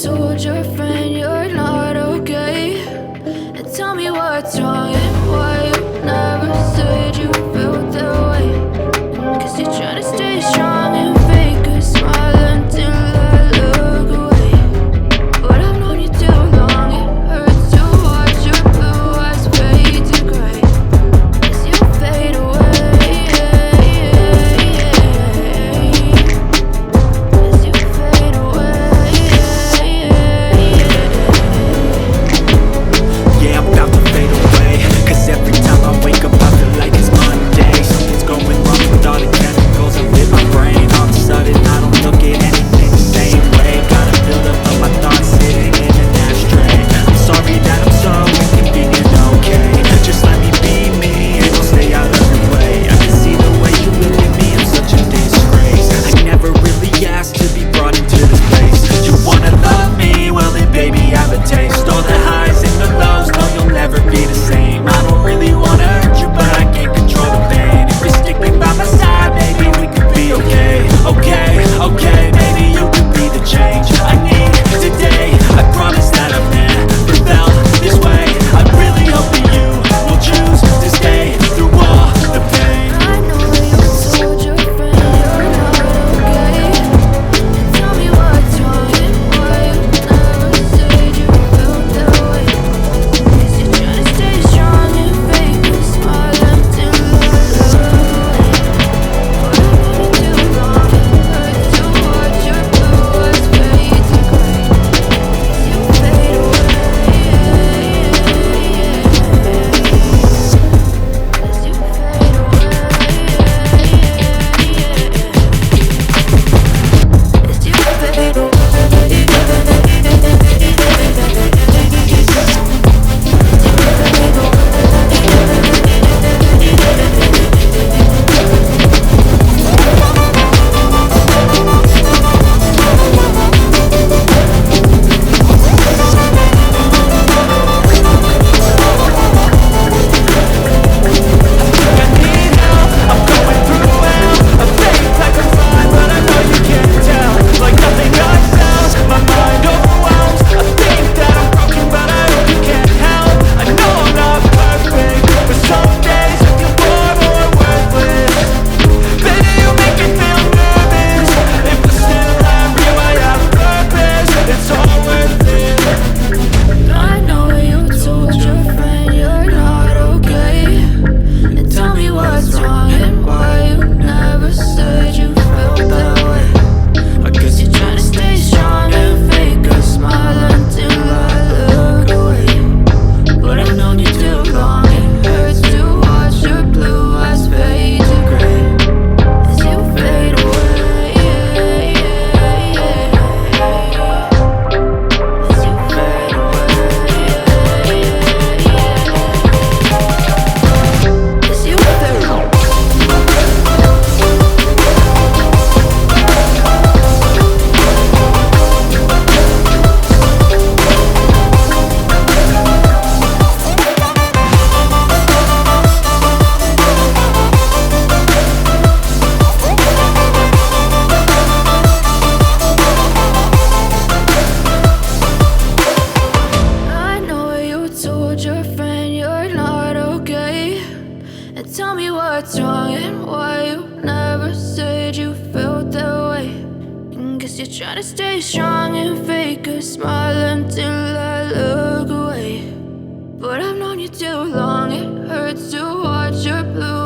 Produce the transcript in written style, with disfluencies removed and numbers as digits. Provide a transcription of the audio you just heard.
told your friend you're not okay? And tell me what's wrong and why you never said you felt that way. Cause you're trying to stay strong and fake a smile until I look away. But I've known you too long, it hurts to watch your blue eyes fade to gray as you fade away. As you fade away. Yeah, I'm about to fade away, cause every time I wake up I feel like it's Monday. Something's going wrong with all the chemicals up in my brain. All of a sudden I don't look at anything the same way. Gotta build up of my thoughts sitting in an ashtray. I'm sorry that I'm so inconvenient, okay? Just let me be me and I'll stay out of your way. I can see the way you look at me, I'm such a disgrace. I never really asked to be brought into this place. You wanna love me? Well then baby I have a taste. All the highs and the lows, no you'll never be the same. I don't really wanna hurt you but I can't control the pain. If you're sticking by my side, maybe we could be okay. Okay, maybe you could be the change I need today. I promise that I've never felt this way. I really hope that you will choose to stay through all the pain. I know you told your friend you're not okay. Tell me what's wrong and why you never said you felt that way. Cause you're trying to stay strong and fake a smile until I look away. But I've known you too long, it hurts to watch your blue eyes fade to gray as you fade away. As you fade away. As you fade away. I'm going through hell. I fake like I'm fine, but I know you can't tell. Like nothing I sell, my mind overwhelms. I think that I'm broken, but I hope you can't help. I know I'm not perfect, but some days I feel far more worthless. Baby, you make me feel nervous. If I still have you, I have purpose. It's all worth it. I know you told your friend you're not okay. And tell me what's wrong and why you never said you felt that way. I guess You're trying to stay strong and fake a smile until I look away. But I've known you too long, it hurts to watch your blue eyes fade to gray as you fade away. As you fade away. As you fade away. I know you told your friend you're not okay. And tell me what's wrong and why you never said you felt that way. And guess you're trying to stay strong and fake a smile until I look away. But I've known you too long, it hurts to watch your blue